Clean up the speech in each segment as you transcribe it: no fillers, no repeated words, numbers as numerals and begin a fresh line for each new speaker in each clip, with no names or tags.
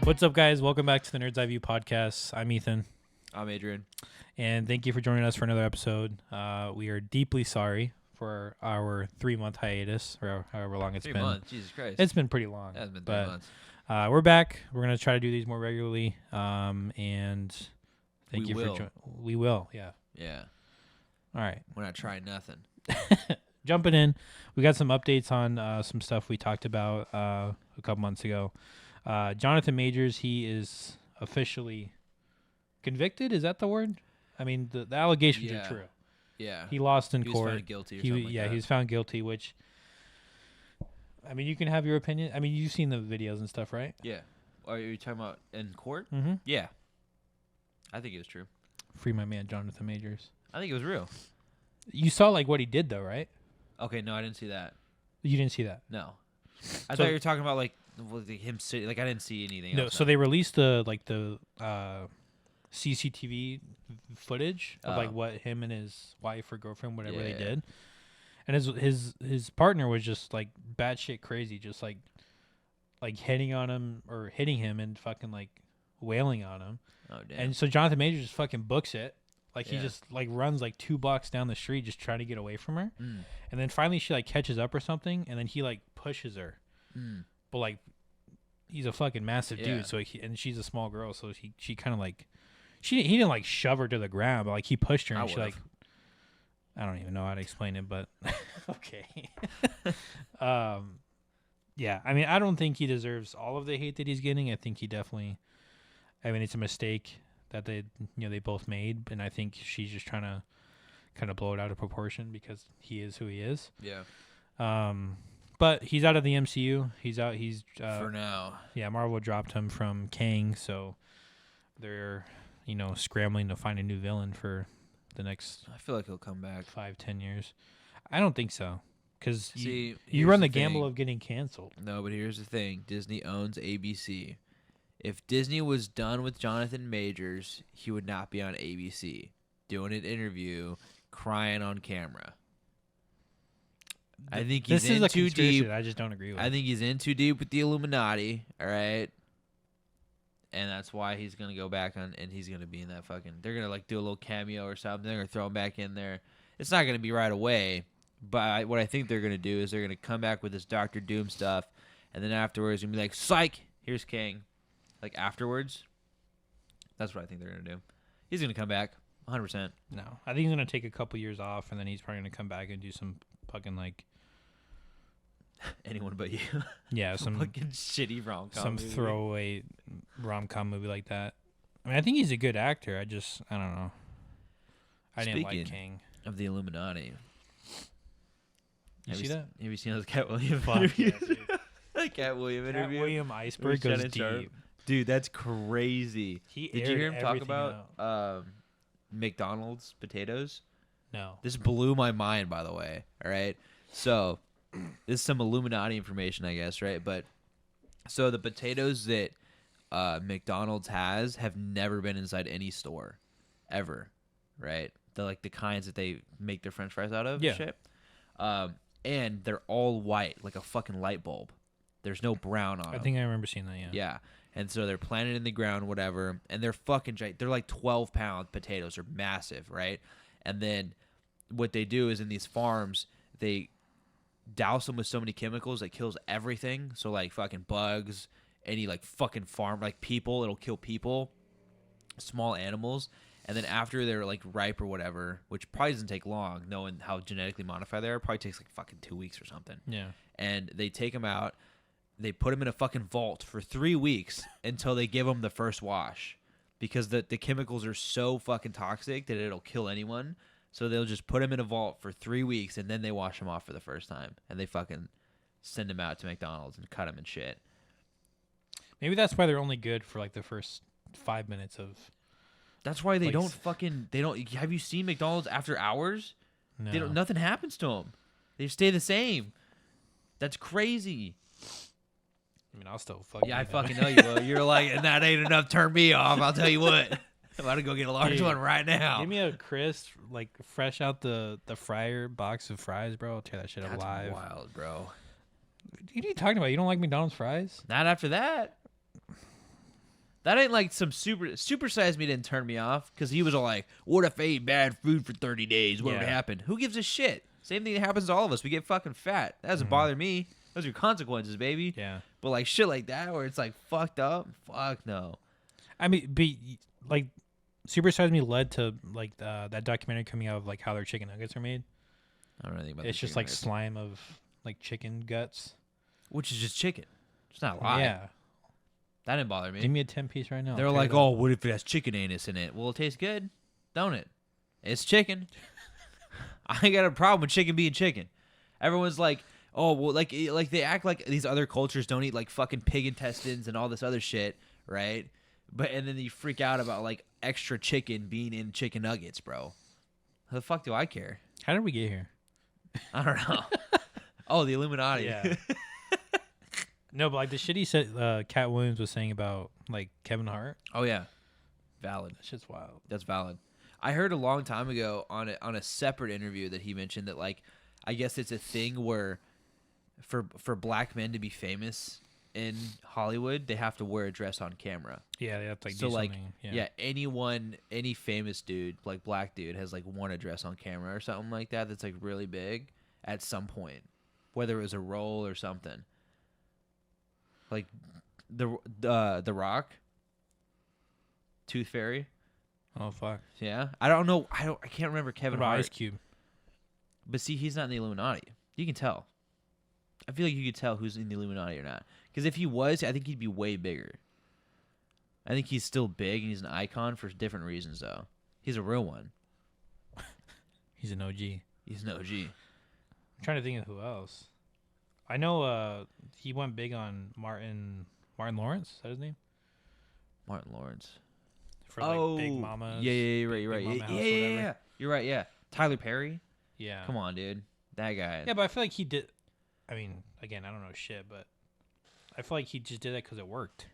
What's up, guys? Welcome back to the Nerdz Eye View podcast. I'm Ethan.
I'm Adrian.
And thank you for joining us for another episode. We are deeply sorry for our 3-month hiatus, or however long it's been.
3 months? Jesus Christ.
It's been pretty long.
It has been 3 months.
We're back. We're going to try to do these more regularly. And thank you for joining. We will, yeah.
Yeah.
All right.
We're not trying nothing.
Jumping in, we got some updates on some stuff we talked about a couple months ago. Jonathan Majors, he is officially convicted. Is that the word? I mean, the allegations are true.
Yeah.
He lost in
court.
court.
He was found guilty or something like that.
He was found guilty, which, I mean, you can have your opinion. I mean, you've seen the videos and stuff, right?
Yeah. Are you talking about in court?
Mm-hmm.
Yeah. I think it was true.
Free my man, Jonathan Majors.
I think it was real.
You saw, like, what he did, though, right?
Okay, no, I didn't see that.
You didn't see that?
No. I thought you were talking about, like him sitting. Like, I didn't see anything else.
No, so they released the CCTV footage of like what him and his wife or girlfriend, whatever they did, and his partner was just like batshit crazy, just like hitting on him or hitting him and fucking like wailing on him.
Oh damn!
And so Jonathan Major just fucking books it, like he just like runs like 2 blocks down the street just trying to get away from her, and then finally she like catches up or something, and then he like pushes her, but like he's a fucking massive dude, so and she's a small girl, so she kind of like. He didn't like shove her to the ground, but like he pushed her and she like, I don't even know how to explain it, but okay. Yeah, I mean, I don't think he deserves all of the hate that he's getting. I think he definitely, I mean, it's a mistake that they both made, and I think she's just trying to kind of blow it out of proportion because he is who he is.
Yeah.
But he's out of the MCU. He's out. He's
for now.
Yeah, Marvel dropped him from Kang, so they're scrambling to find a new villain for the next.
I feel like he'll come back
5-10 years. I don't think so, because you run the gamble of getting canceled.
No, but here's the thing: Disney owns ABC. If Disney was done with Jonathan Majors, he would not be on ABC doing an interview, crying on camera. I think he's in too deep.
I just don't agree with.
I think he's in too deep with the Illuminati. All right. And that's why he's going to go back on, and he's going to be in that fucking... They're going to, like, do a little cameo or something. They're going to throw him back in there. It's not going to be right away, but what I think they're going to do is they're going to come back with this Doctor Doom stuff, and then afterwards, going to be like, psych, here's Kang. Like, afterwards. That's what I think they're going to do. He's going to come back, 100%.
No. I think he's going to take a couple years off, and then he's probably going to come back and do some fucking, like...
Anyone but you.
Yeah, some
fucking shitty rom-com
some
movie.
throwaway rom-com movie like that. I mean, I think he's a good actor. I don't know. I didn't like King.
Of the Illuminati.
You see that?
Have you seen those Cat Williams
Fuck
interviews?
yeah, dude.
The Cat Williams interview?
Cat William Iceberg goes deep.
Dude, that's crazy.
Did
you hear him talk about McDonald's potatoes?
No.
This blew my mind, by the way. All right? So... This is some Illuminati information, I guess, right? But so the potatoes that McDonald's has have never been inside any store, ever, right? The kinds that they make their French fries out of, shit. And they're all white, like a fucking light bulb. There's no brown on them.
I think I remember seeing that. Yeah.
Yeah, and so they're planted in the ground, whatever, and they're fucking giant. They're like 12-pound potatoes. They're massive, right? And then what they do is in these farms they douse them with so many chemicals that kills everything. So like fucking bugs, any like fucking farm, like people, it'll kill people, small animals. And then after they're like ripe or whatever, which probably doesn't take long, knowing how genetically modified they are, probably takes like fucking 2 weeks or something.
Yeah.
And they take them out, they put them in a fucking vault for 3 weeks until they give them the first wash, because the chemicals are so fucking toxic that it'll kill anyone. So they'll just put them in a vault for 3 weeks, and then they wash them off for the first time. And they fucking send them out to McDonald's and cut them and shit.
Maybe that's why they're only good for like the first 5 minutes of...
That's why they don't fucking... They don't... Have you seen McDonald's after hours?
No.
They don't, nothing happens to them. They stay the same. That's crazy.
I mean, I'll still fucking...
Yeah, I fucking know you will. You're like, and that ain't enough. Turn me off. I'll tell you what. I'm about to go get a large one right now.
Give me a crisp, like fresh out the fryer box of fries, bro. I'll tear that shit up live.
That's wild, bro.
What are you talking about? You don't like McDonald's fries?
Not after that. That ain't like some Super Size Me didn't turn me off because he was all like, "What if I ate bad food for 30 days? What would happen?" Who gives a shit? Same thing that happens to all of us. We get fucking fat. That doesn't bother me. Those are your consequences, baby.
Yeah.
But like shit like that where it's like fucked up. Fuck no.
I mean, like, Super Size Me led to like that documentary coming out of like how their chicken nuggets are made.
I don't know anything about.
It's just like slime of like chicken guts,
which is just chicken. It's not a lie.
Yeah.
That didn't bother me.
Give me a 10-piece right now.
They're like, "Oh, what if it has chicken anus in it?" Well, it tastes good, don't it? It's chicken. I ain't got a problem with chicken being chicken. Everyone's like, "Oh, well, like they act like these other cultures don't eat like fucking pig intestines and all this other shit, right?" But and then you freak out about like extra chicken being in chicken nuggets, bro. How the fuck do I care?
How did we get here?
I don't know. Oh, the Illuminati.
Yeah. No, but like the shit he said, Cat Williams was saying about like Kevin Hart.
Oh yeah, valid.
That shit's wild.
That's valid. I heard a long time ago on a separate interview that he mentioned that like I guess it's a thing where for black men to be famous in Hollywood, they have to wear a dress on camera.
Yeah, they have to like
so
do
like
something.
any famous dude, like black dude, has like worn a dress on camera or something like that. That's like really big at some point, whether it was a role or something. Like the Rock, Tooth Fairy.
Oh fuck.
Yeah, I don't know. I can't remember Kevin
What about
Hart.
Ice Cube?
But see, he's not in the Illuminati. You can tell. I feel like you could tell who's in the Illuminati or not. Because if he was, I think he'd be way bigger. I think he's still big and he's an icon for different reasons, though. He's a real one.
He's an OG.
He's an OG.
I'm trying to think of who else. I know he went big on Martin Lawrence. Is that his name?
Martin Lawrence.
For like Big Mama.
Yeah, you're right.
Yeah.
You're right, yeah. Tyler Perry?
Yeah.
Come on, dude. That guy.
Yeah, but I feel like he did. I mean, again, I don't know shit, but I feel like he just did that because it worked.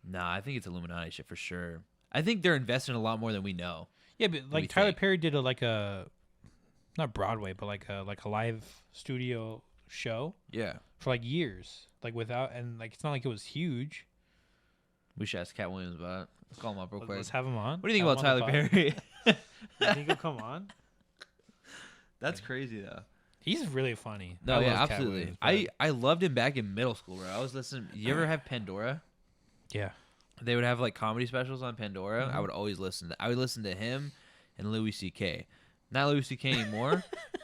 Nah, I think it's Illuminati shit for sure. I think they're investing a lot more than we know.
Yeah, but like Tyler Perry did not Broadway, but like a live studio show.
Yeah.
For like years, like and like it's not like it was huge.
We should ask Cat Williams about it. Let's call him up real quick.
Let's have him on.
What do you think about Tyler Perry?
You think he'll come on?
That's crazy though.
He's really funny.
No, yeah, absolutely. I loved him back in middle school, bro. I was listening. You ever have Pandora?
Yeah.
They would have like comedy specials on Pandora.
Mm-hmm.
I would always listen. I would listen to him and Louis C.K. Not Louis C.K. anymore,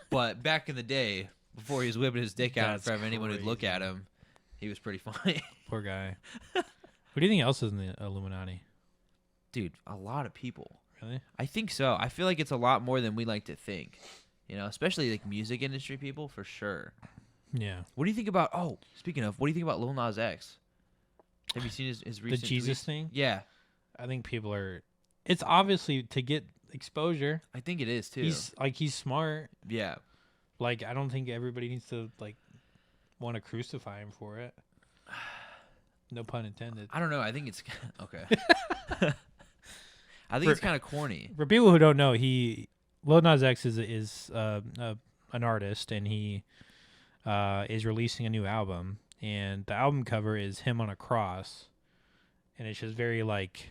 but back in the day, before he was whipping his dick out in front of anyone who'd look at him, he was pretty funny.
Poor guy. Who do you think else is in the Illuminati?
Dude, a lot of people.
Really?
I think so. I feel like it's a lot more than we like to think. You know, especially like music industry people, for sure.
Yeah.
What do you think about? Oh, speaking of, what do you think about Lil Nas X? Have you seen his recent
the Jesus
tweets?
thing?
Yeah,
I think people are. It's obviously to get exposure.
I think it is too.
He's smart.
Yeah.
Like I don't think everybody needs to like want to crucify him for it. No pun intended.
I don't know. I think it's okay. I think it's kind of corny.
For people who don't know, Lil Nas X is an artist, and he is releasing a new album, and the album cover is him on a cross, and it's just very like.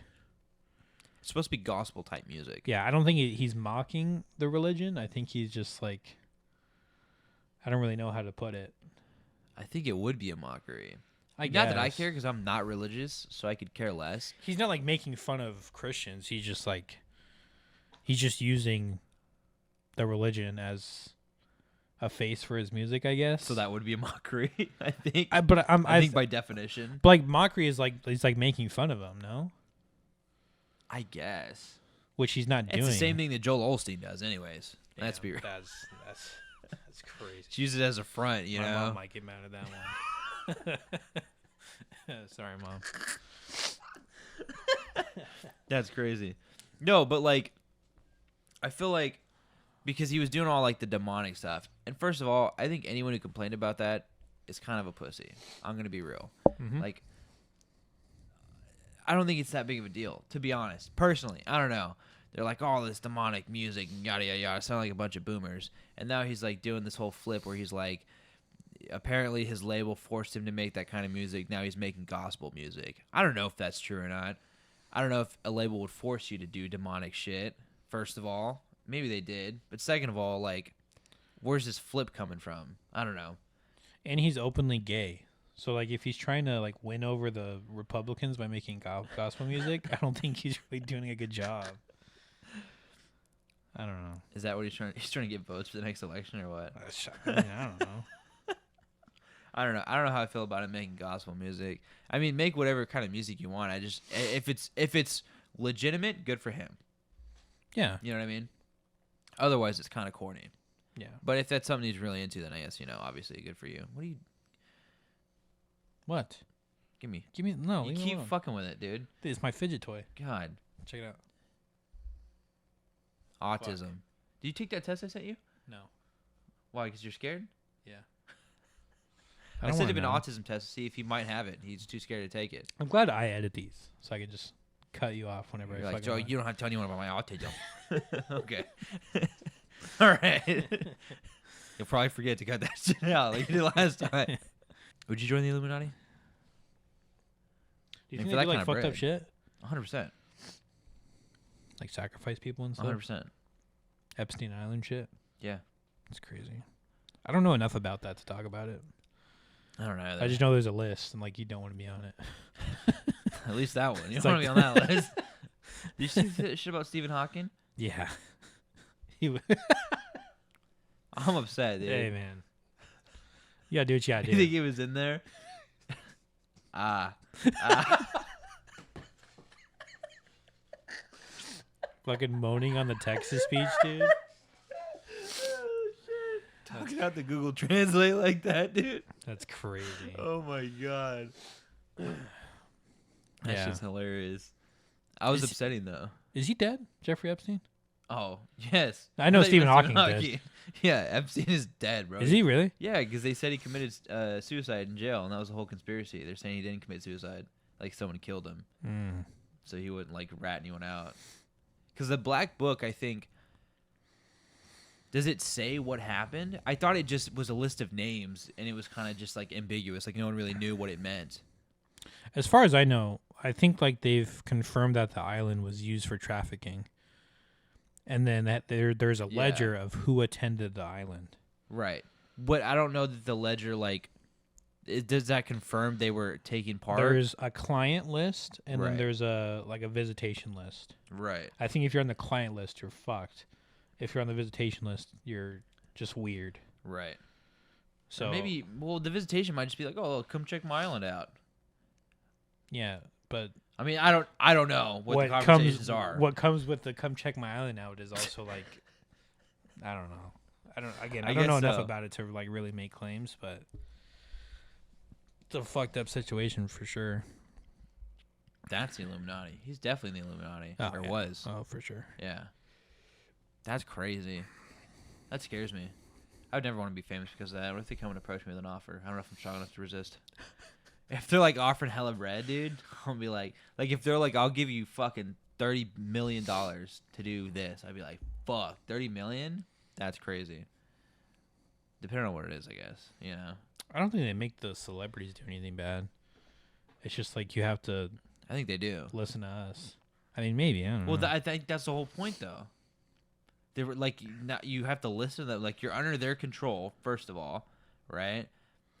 It's supposed to be gospel type music.
Yeah, I don't think he's mocking the religion. I think he's just like. I don't really know how to put it.
I think it would be a mockery.
Not
that I care, because I'm not religious, so I could care less.
He's not like making fun of Christians. He's just using the religion as a face for his music, I guess.
So that would be a mockery, I think.
I
think by definition.
But like mockery is like he's like making fun of him, no?
I guess.
Which he's not doing.
It's the same thing that Joel Osteen does, anyways.
Damn,
let's be real.
That's crazy.
Just use it as a front, you know.
My mom might get mad at that one. Sorry, Mom.
That's crazy. No, but like, I feel like because he was doing all like the demonic stuff, and first of all, I think anyone who complained about that is kind of a pussy. I'm gonna be real.
Mm-hmm.
Like, I don't think it's that big of a deal, to be honest. Personally, I don't know. They're like, all this demonic music and yada yada yada. Sound like a bunch of boomers. And now he's like doing this whole flip where he's like, apparently his label forced him to make that kind of music. Now he's making gospel music. I don't know if that's true or not. I don't know if a label would force you to do demonic shit, first of all. Maybe they did. But second of all, like, where's this flip coming from? I don't know.
And he's openly gay. So, like, if he's trying to, like, win over the Republicans by making gospel music, I don't think he's really doing a good job. I don't know.
Is that what he's trying? He's trying to get votes for the next election or what?
I don't know.
I don't know. I don't know how I feel about him making gospel music. I mean, make whatever kind of music you want. I just if it's legitimate, good for him.
Yeah.
You know what I mean? Otherwise, it's kind of corny.
Yeah.
But if that's something he's really into, then I guess, obviously good for you. What do you?
What?
Give me.
No.
You keep fucking with it, dude.
It's my fidget toy.
God.
Check it out.
Autism.
Fuck.
Did you take that test I sent you?
No.
Why? Because you're scared?
Yeah.
I sent him an autism test to see if he might have it. He's too scared to take it.
I'm glad I edit these, so I can just cut you off whenever
You're
I
like,
fucking
Joe,
want.
you don't have to tell anyone about my autism. Okay. All right. You'll probably forget to cut that shit out like you did last time. Would you join the Illuminati?
Do you think they do, like, fucked up shit?
100%.
Like sacrifice people and stuff?
100%.
Epstein Island shit?
Yeah.
It's crazy. I don't know enough about that to talk about it.
I don't know either.
I just know there's a list, and, like, you don't want to be on it.
At least that one. You
It's
don't want
like-
to be on that list. Did you see the shit about Stephen Hawking?
Yeah. He w-
I'm upset, dude.
Hey, man. You gotta do what you gotta
You think
do.
he was in there?
Fucking moaning on the Texas speech, dude.
Talking out the Google Translate like that, dude.
That's crazy.
Oh my god. That
Yeah.
shit's hilarious. I was
Is-
upsetting though.
Is he dead? Jeffrey Epstein?
Oh, yes.
I know
thought you
Stephen
meant
Hawking's dead.
Yeah, Epstein is dead, bro.
Is he really?
Yeah, because they said he committed suicide in jail, and that was a whole conspiracy. They're saying he didn't commit suicide. Like, someone killed him.
Mm.
So he wouldn't, like, rat anyone out. Because the Black Book, I think... Does it say what happened? I thought it just was a list of names, and it was kind of just, like, ambiguous. Like, no one really knew what it meant.
As far as I know, I think, like, they've confirmed that the island was used for trafficking. And then that there's a
Yeah.
ledger of who attended the island.
Right. But I don't know that the ledger, like... does that confirm they were taking part?
There's a client list, and then
Right.
there's a visitation list.
Right.
I think if you're on the client list, you're fucked. If you're on the visitation list, you're just weird.
Right.
So
Or maybe, well, the visitation might just be like, oh, come check my island out.
yeah, but
I mean, I don't know what the conversations are.
What comes with the "come check my island out" is also like, I don't know. I don't
I
know
guess
enough
so.
about it to like really make claims, but it's a fucked up situation for sure.
That's the Illuminati. He's definitely in the Illuminati.
Oh,
or
yeah.
was.
Oh, for sure.
Yeah. That's crazy. That scares me. I would never want to be famous because of that. What if they come and approach me with an offer? I don't know if I'm strong enough to resist. If they're like offering hella bread, dude, I'll be like if they're like, I'll give you fucking $30 million to do this, I'd be like, fuck, $30 million? That's crazy. Depending on what it is, I guess. You know?
I don't think they make the celebrities do anything bad. It's just like you have to
I think they do.
listen to us. I mean, maybe I don't know.
Well, I think that's the whole point, though. They were like, you have to listen to them. Like, you're under their control, first of all, right?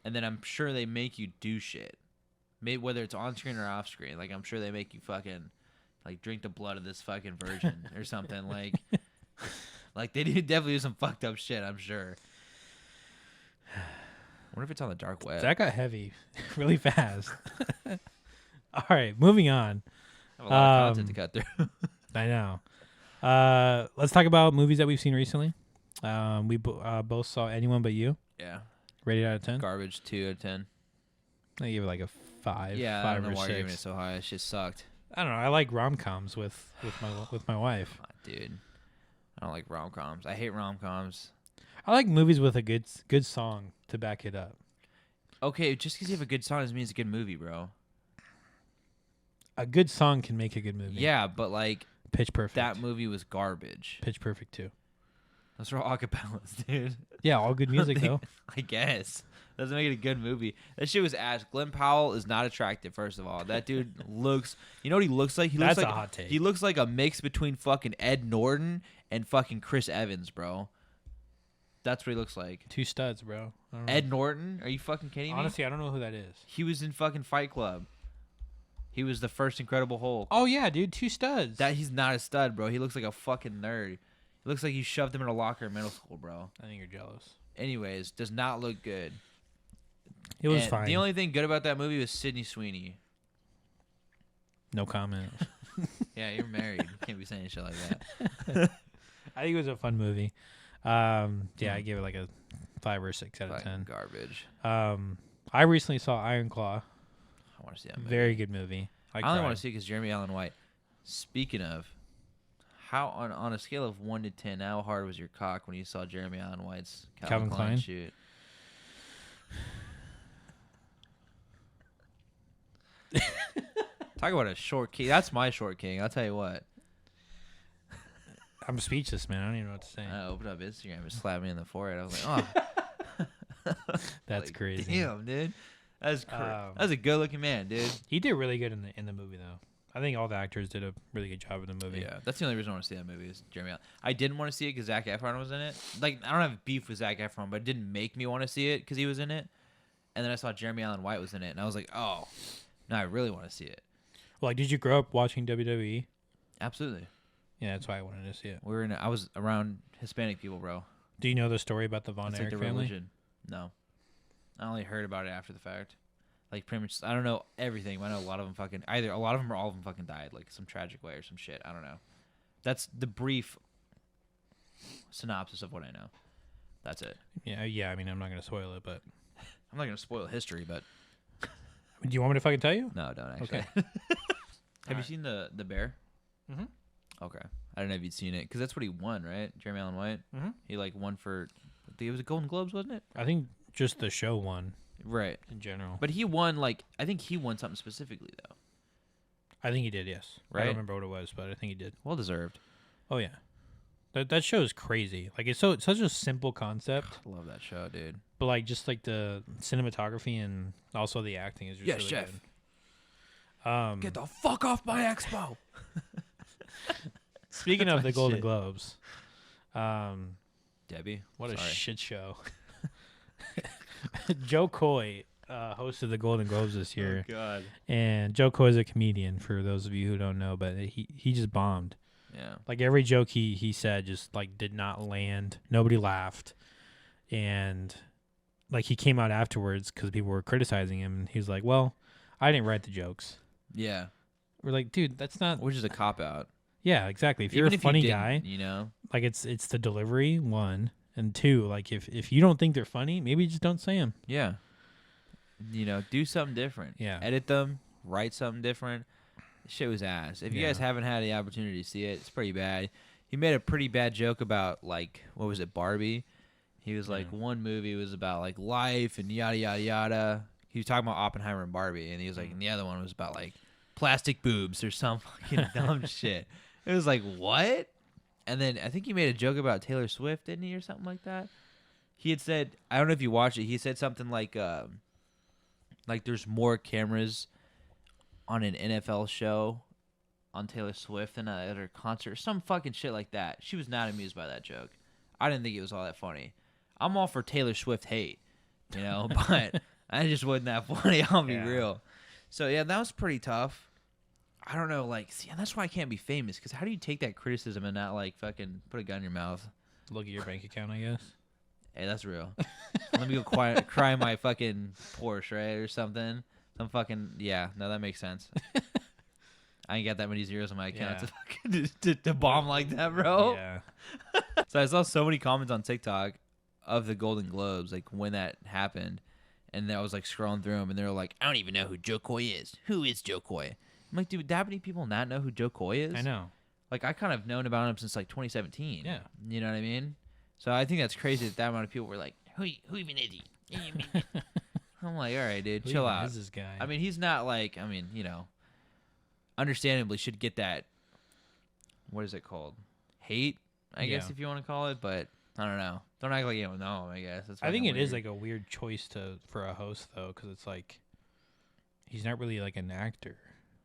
And then I'm sure they make you do shit. Whether it's on screen or off screen. Like, I'm sure they make you fucking, like, drink the blood of this fucking virgin or something. Like they definitely do some fucked up shit, I'm sure. I wonder if it's on the dark web.
That got heavy really fast. All right, moving on.
I have a lot of content to cut through.
I know. Let's talk about movies that we've seen recently. We both saw Anyone But You.
Yeah.
Rated out of 10.
Garbage, 2 out of 10.
I give it like a 5.
Yeah,
5
I don't know
or
why
6.
you're giving it so high. It shit sucked.
I don't know. I like rom-coms with my wife.
Come on, dude. I don't like rom-coms. I hate rom-coms.
I like movies with a good song to back it up.
Okay, just because you have a good song doesn't mean it's a good movie, bro.
A good song can make a good movie.
Yeah, but like
Pitch Perfect.
that movie was garbage.
Pitch Perfect too.
Those are all acapellas, dude.
Yeah, all good music though.
I guess. Doesn't make it a good movie. That shit was ass. Glenn Powell is not attractive, first of all. That dude looks... You know what he looks like?
That's
looks
a
like,
hot take.
He looks like a mix between fucking Ed Norton and fucking Chris Evans, bro. That's what he looks like.
Two studs, bro. I don't know.
Ed Norton? Are you fucking kidding me?
Honestly, I don't know who that is.
He was in fucking Fight Club. He was the first Incredible Hulk.
Oh yeah, dude, two studs.
That he's not a stud, bro. He looks like a fucking nerd. He looks like you shoved him in a locker in middle school, bro.
I think you're jealous.
Anyways, does not look good.
It was
And
fine.
the only thing good about that movie was Sydney Sweeney.
No comment.
Yeah, you're married. You can't be saying shit like that.
I think it was a fun movie. Yeah, I gave it like a 5 or 6 out of 10.
Garbage.
I recently saw Iron Claw.
I want to see that movie.
Very good movie.
I only want to see it because Jeremy Allen White. Speaking of, how on a scale of 1 to 10, how hard was your cock when you saw Jeremy Allen White's Calvin Klein shoot? Talk about a short king. That's my short king. I'll tell you what.
I'm speechless, man. I don't even know what to say.
I opened up Instagram and slapped me in the forehead. I was like, oh.
That's
like,
crazy.
Damn, dude. That's that's a good-looking man, dude.
He did really good in the movie, though. I think all the actors did a really good job in the movie.
Yeah, that's the only reason I want to see that movie is Jeremy Allen. I didn't want to see it because Zac Efron was in it. Like, I don't have beef with Zac Efron, but it didn't make me want to see it because he was in it. And then I saw Jeremy Allen White was in it, and I was like, oh, no, I really want to see it.
Well, like, did you grow up watching WWE?
Absolutely.
Yeah, that's why I wanted to see it.
I was around Hispanic people, bro.
Do you know the story about the Von
It's
Erich
like the
family?
religion. No. I only heard about it after the fact. Like, pretty much, I don't know everything. I know a lot of them fucking, either a lot of them or all of them fucking died, like some tragic way or some shit. I don't know. That's the brief synopsis of what I know. That's it.
Yeah. I mean, I'm not gonna spoil it, but
I'm not gonna spoil history, but
do you want me to fucking tell you?
no, don't actually.
Okay.
Have you seen the Bear?
Mm-hmm.
Okay, I don't know if you'd seen it because that's what he won, right? Jeremy Allen White.
Mm-hmm.
He like won for, it was a Golden Globes, wasn't it?
I think just the show won
Right.
in general.
But he won I think he won something specifically though.
I think he did. Yes. I
Right?
don't remember what it was, but I think he did.
Well deserved.
Oh yeah. That show is crazy. Like it's such a simple concept,
Love that show, dude.
but like just like the cinematography and also the acting is just
Yes,
really
chef.
good.
Get the fuck off my expo.
Speaking
That's
of
my
the Golden
shit.
Globes,
Debbie.
what a
Sorry.
shit show. Joe Coy hosted the Golden Globes this year,
God.
and Joe Coy is a comedian. For those of you who don't know, but he just bombed.
Yeah.
Like every joke he said just like did not land. Nobody laughed, and like he came out afterwards because people were criticizing him, and he was like, "Well, I didn't write the jokes."
Yeah.
We're like, dude, that's not.
Which is a cop out.
Yeah, exactly. If you're
Even
a
if you
funny
didn't,
guy,
you know.
like it's the delivery, one, and two, like if you don't think they're funny, maybe just don't say them.
Yeah. You know, do something different.
Yeah.
Edit them. Write something different. Shit was ass. If you guys haven't had the opportunity to see it, it's pretty bad. He made a pretty bad joke about like what was it, Barbie? He was like one movie was about like life and yada yada yada. He was talking about Oppenheimer and Barbie, and he was like, and the other one was about like plastic boobs or some fucking dumb shit. It was like what? And then I think he made a joke about Taylor Swift, didn't he, or something like that? He had said, I don't know if you watched it. He said something like there's more cameras on an NFL show on Taylor Swift than at her concert, some fucking shit like that. She was not amused by that joke. I didn't think it was all that funny. I'm all for Taylor Swift hate, you know, but I just wasn't that funny. I'll be real. So yeah, that was pretty tough. I don't know, like, see, and that's why I can't be famous, because how do you take that criticism and not like fucking put a gun in your mouth?
Look at your bank account, I guess.
Hey, that's real. Let me go cry in my fucking Porsche, right, or something. Some fucking, yeah, no, that makes sense. I ain't got that many zeros on my account to bomb like that, bro.
Yeah.
So I saw so many comments on TikTok of the Golden Globes, like when that happened, and then I was like scrolling through them, and they were like, I don't even know who Joe Coy is. Who is Joe Coy? I'm like, dude, that many people not know who Joe Coy is?
I know.
Like, I kind of known about him since like 2017.
Yeah.
You know what I mean? So I think that's crazy that amount of people were like, who even is he? I'm like, all right, dude, chill out.
Who is this guy?
I mean, he's not like, I mean, you know, understandably should get that, what is it called? Hate, I guess, if you want to call it. But I don't know. Don't act like you don't know him, I guess. That's
I think
fucking
it is
weird.
like a weird choice for a host though, because it's like he's not really like an actor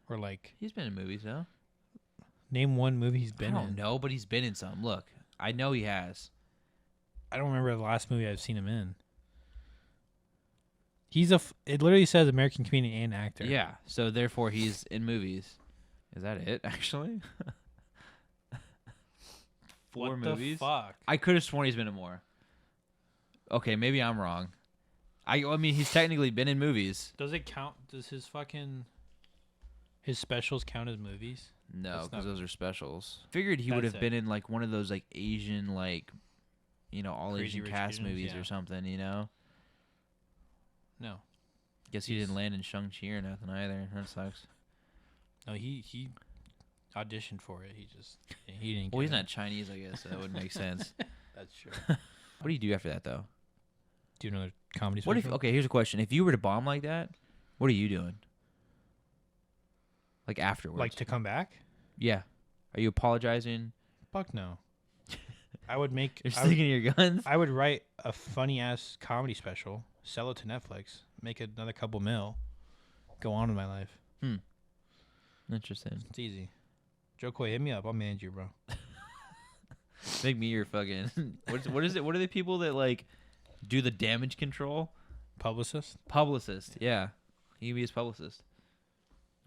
or like.
He's been in movies, though.
Name one movie he's
I
been in.
don't know, but he's been in some. Look, I know he has.
I don't remember the last movie I've seen him in. It literally says American comedian and actor.
Yeah, so therefore he's in movies. Is that it, actually? Four
What
movies?
the fuck?
I could have sworn he's been in more. Okay, maybe I'm wrong. I mean, he's technically been in movies.
Does it count? Does his specials count as movies?
No,
That's
because
not-
those are specials. Figured he would
That's
have been in like one of those like Asian like, all
Crazy
Asian
Rich
cast
Asians,
movies
yeah.
or something. You know.
No.
Guess he didn't land in Shang-Chi or nothing either. That sucks.
No, he auditioned for it. He didn't.
Well,
get
he's
it.
not Chinese, I guess, so that wouldn't make sense.
That's true.
What do you do after that, though?
Do another comedy
What
special?
if? Okay, here's a question: if you were to bomb like that, what are you doing? Like afterwards?
Like to come back?
Yeah. Are you apologizing?
Fuck no. I would make.
You're
I would,
sticking to your guns.
I would write a funny ass comedy special, sell it to Netflix, make another couple mil, go on with my life.
Interesting.
It's easy. Joe Coy, hit me up. I'll manage you, bro.
Make me your fucking. What is it? What are the people that like do the damage control?
Publicist?
Publicist. Yeah. He can be his publicist.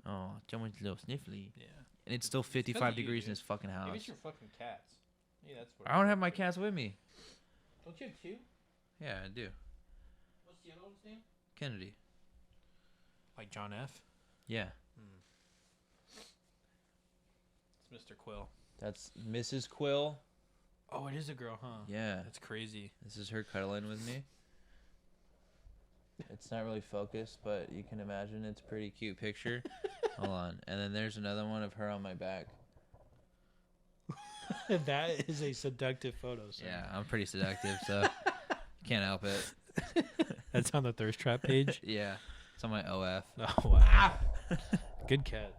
Oh, someone's a little sniffly.
Yeah.
And it's still 55 degrees in his fucking house.
Maybe it's your fucking cats. Yeah, that's what.
I don't have my cats with me.
Don't you have two?
Yeah, I do.
What's the other one's name?
Kennedy.
Like John F.
Yeah.
It's Mr. Quill.
That's Mrs. Quill.
Oh, it is a girl, huh?
Yeah.
That's crazy.
This is her cuddling with me. It's not really focused, but you can imagine it's a pretty cute picture. Hold on. And then there's another one of her on my back.
That is a seductive photo. Sir.
Yeah, I'm pretty seductive, so can't help it.
That's on the Thirst Trap page.
Yeah. It's on my OF.
Oh wow. Good catch.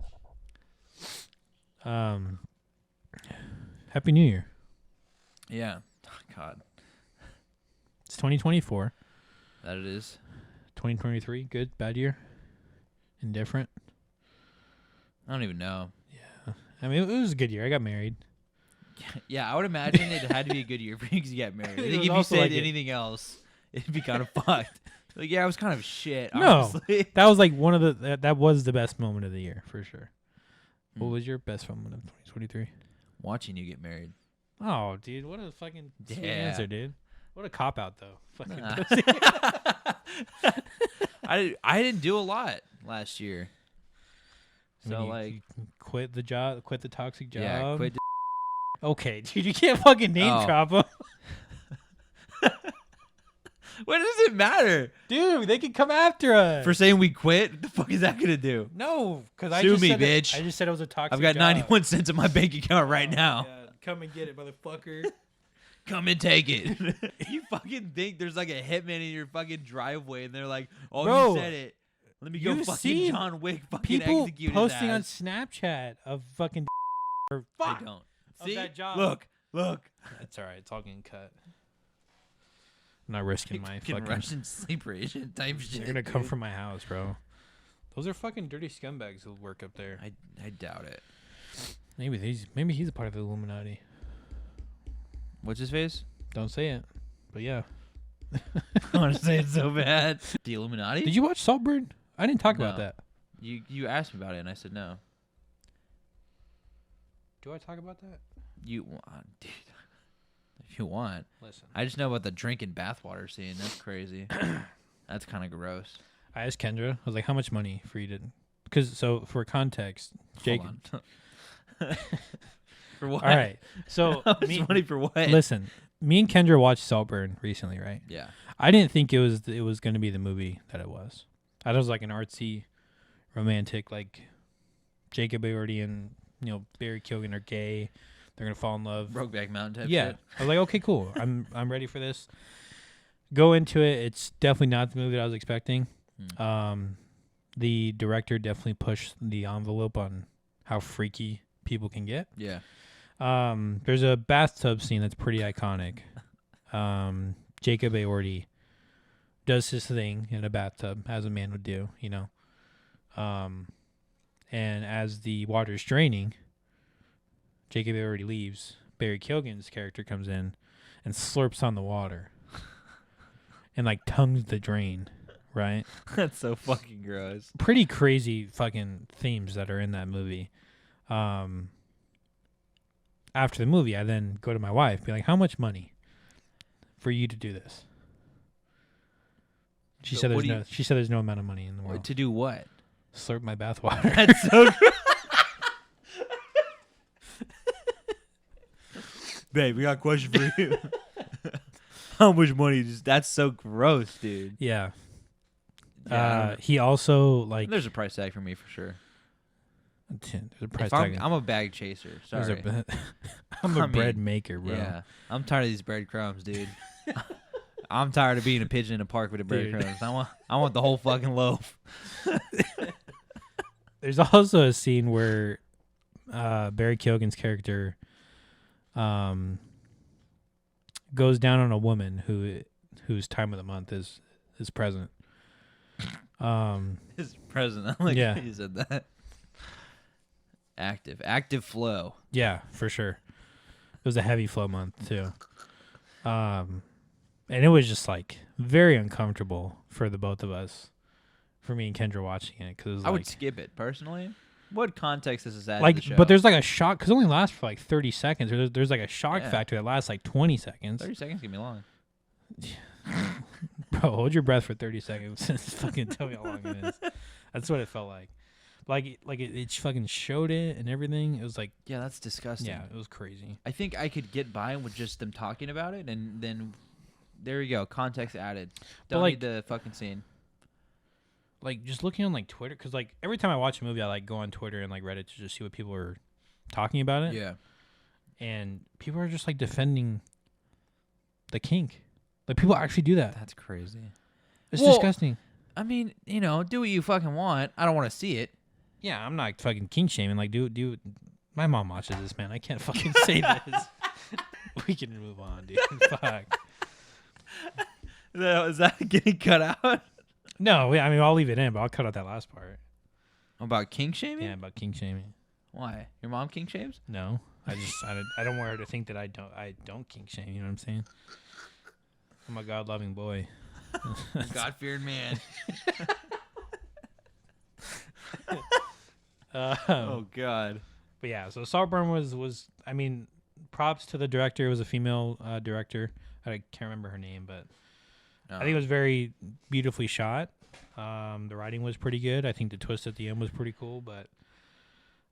Happy New Year.
Yeah. Oh, God.
It's 2024.
That it is.
2023. Good. Bad year. Indifferent.
I don't even know.
Yeah. I mean, it was a good year. I got married.
Yeah, I would imagine it had to be a good year for you because you get married. I
It
think
was
if you
also
said
like
anything else, it'd be kind of fucked. Like, yeah, I was kind of shit,
No.
honestly.
That was like one of that was the best moment of the year for sure. What was your best moment of 2023?
Watching you get married.
Oh, dude, what a fucking sweet
Yeah.
answer, dude. What a cop out though. Fucking
Nah.
pussy.
I didn't do a lot last year.
I mean,
So,
you quit the job, quit the toxic job.
yeah, quit.
Okay, dude, you can't fucking name
Oh.
drop them.
What does it matter?
Dude, they can come after us.
For saying we quit? What the fuck is that going to do?
No, because I
Sue
just
me,
said
bitch.
I just said it was a toxic
I've got
job.
91 cents in my bank account right
Oh,
now.
my God. Come and get it, motherfucker.
Come and take it. You fucking think there's like a hitman in your fucking driveway and they're like, oh,
Bro,
you said it. Let me go
you
fucking
see
John Wick fucking
People
execute
posting on
his ass.
Snapchat of fucking or
I
fuck.
don't.
Of
See?
that job.
Look.
That's all right. It's all getting cut. I'm not risking my
Fucking
fucking.
Russian sleeper agent type shit.
They're gonna come
dude.
from my house, bro. Those are fucking dirty scumbags who work up there.
I doubt it.
Maybe he's a part of the Illuminati.
What's his face?
Don't say it, but yeah.
I want to say it so bad. The Illuminati?
Did you watch Saltburn? I didn't talk about
No.
that.
You asked me about it and I said no.
Do I talk about that?
You dude. If you want.
Listen,
I just know about the drinking bathwater scene. That's crazy. That's kind of gross.
I asked Kendra. I was like, "How much money for you to?" Because for context, Jake.
Hold on. For what?
All right, so
How much money for what?
listen, me and Kendra watched Saltburn recently, right?
Yeah.
I didn't think it was going to be the movie that it was. I thought it was like an artsy, romantic, like Jacob Elordi and Barry Keoghan are gay. They're gonna fall in love.
Brokeback Mountain type
Yeah,
shit.
I was like, okay, cool. I'm ready for this. Go into it. It's definitely not the movie that I was expecting. The director definitely pushed the envelope on how freaky people can get.
Yeah.
There's a bathtub scene that's pretty iconic. Jacob Aorty does his thing in a bathtub, as a man would do, and as the water's draining, Jacob Aorty leaves. Barry Keoghan's character comes in and slurps on the water and like tongues the drain, right?
That's so fucking gross.
Pretty crazy fucking themes that are in that movie. After the movie, I then go to my wife, be like, "How much money for you to do this?" She said there's no amount of money in the world.
To do what?
Slurp my bathwater.
That's so Babe, we got a question for you. How much money? That's so gross, dude.
Yeah. He also like.
There's a price tag for me for sure.
There's a price tag.
I'm a bag chaser. Sorry.
I'm a bread maker, bro.
Yeah. I'm tired of these breadcrumbs, dude. I'm tired of being a pigeon in a park with the breadcrumbs. I want the whole fucking loaf.
There's also a scene where Barry Keoghan's character goes down on a woman whose time of the month is present.
Is present. I like
yeah.
how you said that. Active flow.
Yeah, for sure. It was a heavy flow month too. And it was just like very uncomfortable for the both of us, for me and Kendra watching it, because
I would skip it personally. What context does this add
like,
to the show?
but there's like a shock, because it only lasts for like 30 seconds, or there's like a shock factor that lasts like 20 seconds.
30 seconds can be long.
Bro, hold your breath for 30 seconds and fucking tell me how long it is. That's what it felt like. It fucking showed it and everything. It was like,
yeah, that's disgusting.
Yeah, it was crazy.
I think I could get by with just them talking about it, and then there you go, context added. Don't need the fucking scene.
Like, just looking on like Twitter, because like every time I watch a movie, I like go on Twitter and like Reddit to just see what people are talking about it.
Yeah, and
people are just like defending the kink. Like, people actually do that.
That's crazy.
It's disgusting.
I mean, do what you fucking want. I don't want to see it.
Yeah, I'm not fucking kink shaming. Like, do. My mom watches this, man. I can't fucking say this. We can move on, dude. Fuck.
Is that getting cut out?
No, I mean, I'll leave it in, but I'll cut out that last part.
About kink shaming?
Yeah, about kink shaming.
Why? Your mom kink shames?
No, I don't want her to think that I don't kink shame. You know what I'm saying? I'm a God-loving boy.
God-fearing man. Oh God.
But yeah, so Saltburn was I mean, props to the director. It was a female director. I can't remember her name, but I think it was very beautifully shot. The writing was pretty good. I think the twist at the end was pretty cool, but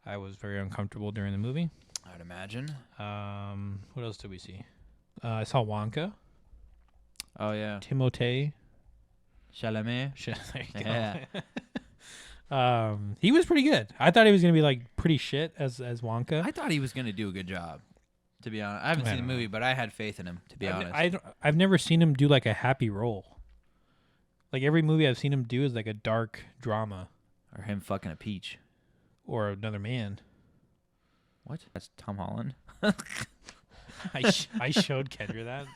I was very uncomfortable during the movie.
I'd imagine.
What else did we see? I saw Wonka.
Oh yeah.
Timothée
Chalamet.
There you go. He was pretty good. I thought he was gonna be like pretty shit as Wonka.
I thought he was gonna do a good job. To be honest, I haven't seen the movie, but I had faith in him. To be honest,
I've never seen him do like a happy role. Like, every movie I've seen him do is like a dark drama,
or him fucking a peach,
or another man.
What? That's Tom Holland.
I showed Kendra that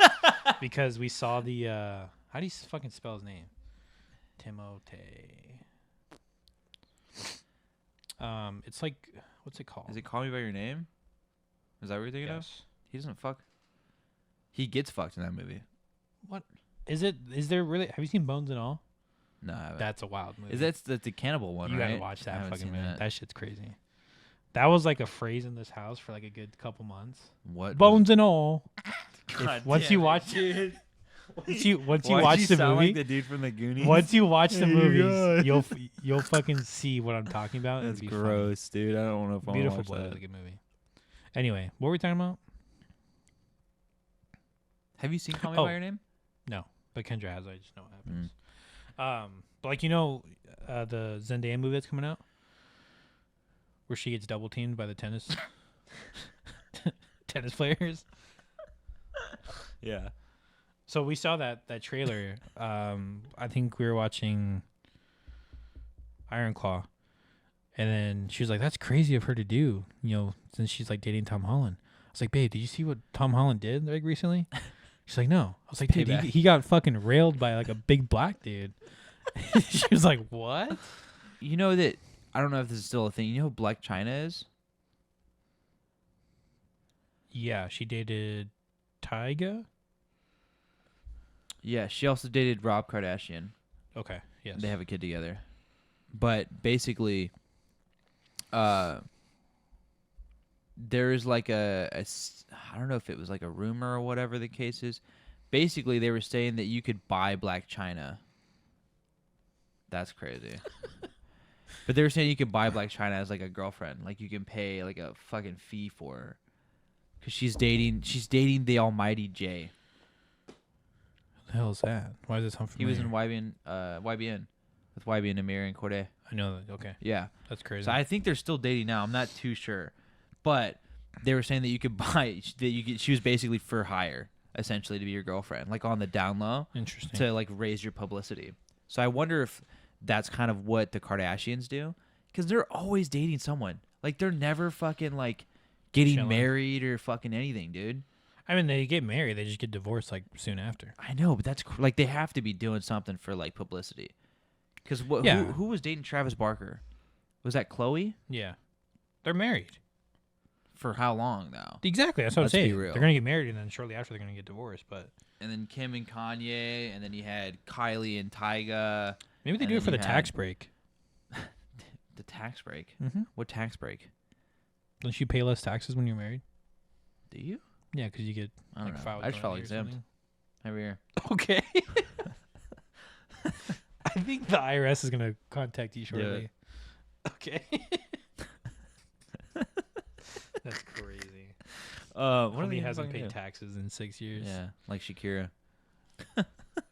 because we saw the how do you fucking spell his name? Timothée. It's like, what's it called?
Is it Call Me by Your Name? Is that what you're thinking of? He doesn't fuck. He gets fucked in that movie.
What is it? Is there really? Have you seen Bones and All?
No, I haven't.
That's a wild movie.
That's the cannibal one,
you
right?
You gotta watch that fucking movie.
That.
That shit's crazy. That was like a phrase in this house for like a good couple months.
What?
Bones and all.
Once
you watch
it,
once you watch the movie,
like the dude from the Goonies?
Once you watch the movies, you'll fucking see what I'm talking about.
That's gross, funny. Dude. I don't know if I want to watch
Beautiful Blood is a good movie. Anyway, what were we talking about?
Have you seen Call Me by Your Name?
No, but Kendra has. I just know what happens. But like, the Zendaya movie that's coming out, where she gets double teamed by the tennis players.
Yeah.
So we saw that trailer. I think we were watching Iron Claw, and then she was like, "That's crazy of her to do." Since she's like dating Tom Holland. I was like, "Babe, did you see what Tom Holland did like recently?" She's like, no. I was like, dude,
Payback.
he got fucking railed by like a big black dude. She was like, what?
You know that, I don't know if this is still a thing. You know who Black China is?
Yeah, she dated Tyga.
Yeah, she also dated Rob Kardashian.
Okay, yes.
They have a kid together. But basically, there is like I don't know if it was like a rumor or whatever the case is. Basically, they were saying that you could buy Black China. That's crazy. But they were saying you could buy Black China as like a girlfriend. Like you can pay like a fucking fee for her. Because she's dating the almighty Jay.
What the hell is that? Why does it sound
He
familiar?
was in YBN with YBN Amir and Corday.
I know that. Okay.
Yeah.
That's crazy.
So I think they're still dating now. I'm not too sure. But they were saying that you could buy, she was basically for hire, essentially, to be your girlfriend, like on the down low.
Interesting.
To like raise your publicity. So I wonder if that's kind of what the Kardashians do. Because they're always dating someone. Like they're never fucking like getting
Chilling.
married or fucking anything, dude.
I mean, they get married. They just get divorced like soon after.
I know, but that's like they have to be doing something for like publicity. Because
Yeah.
who was dating Travis Barker? Was that Chloe?
Yeah. They're married.
For how long though?
Exactly. That's what
Let's
I'm
be
saying.
real.
They're going to get married, and then shortly after, they're going to get divorced. But
And then Kim and Kanye, and then you had Kylie and Tyga.
maybe they
And
do it
then
for the
you
tax
had-
break.
The tax break.
Mm-hmm.
What tax break?
Don't you pay less taxes when you're married?
Do you?
Yeah, because you get
I don't
like
know.
filed.
I just felt
jointly or
exempt
something.
every year.
Okay. I think the IRS is going to contact you shortly. Okay. That's crazy.
What
Homie hasn't paid taxes in 6 years.
Yeah, like Shakira.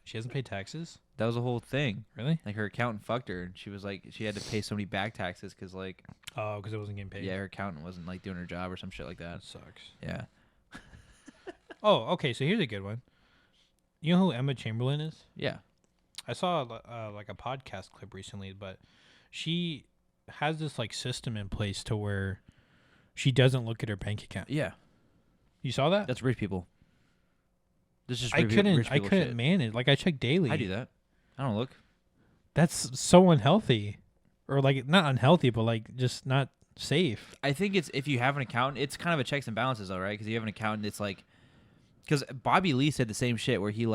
She hasn't paid taxes?
That was a whole thing.
Really?
Like her accountant fucked her, and she was like, she had to pay so many back taxes because like,
Oh, because it wasn't getting paid.
yeah, her accountant wasn't like doing her job or some shit like that.
That sucks.
Yeah.
Oh, okay. So here's a good one. You know who Emma Chamberlain is?
Yeah.
I saw like a podcast clip recently, but she has this like system in place to where she doesn't look at her bank account.
Yeah.
You saw that?
That's rich people. This is
I
rich
couldn't
people shit.
manage. Like I check daily.
I do that. I don't look.
That's so unhealthy, or like not unhealthy, but like just not safe.
I think it's if you have an accountant, it's kind of a checks and balances, though, right? Because you have an accountant, it's like, because Bobby Lee said the same shit where he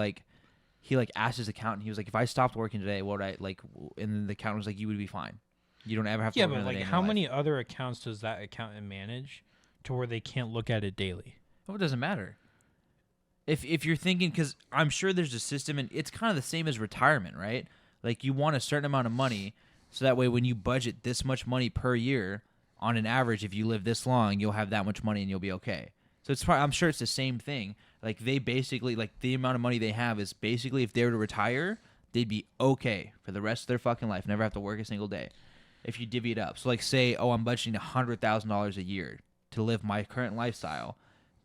asked his accountant, he was like, if I stopped working today, what would I like? And then the accountant was like, you would be fine. You don't ever have to.
Yeah,
work
but
another
like
day in your
how
life."
many other accounts does that accountant manage to where they can't look at it daily?
Oh, it doesn't matter. If you're thinking, because I'm sure there's a system, and it's kind of the same as retirement, right? Like you want a certain amount of money, so that way when you budget this much money per year, on an average, if you live this long, you'll have that much money and you'll be okay. So it's probably, I'm sure it's the same thing. Like they basically, like the amount of money they have is basically if they were to retire, they'd be okay for the rest of their fucking life, never have to work a single day. If you divvy it up, so like say, oh, I'm budgeting $100,000 a year to live my current lifestyle,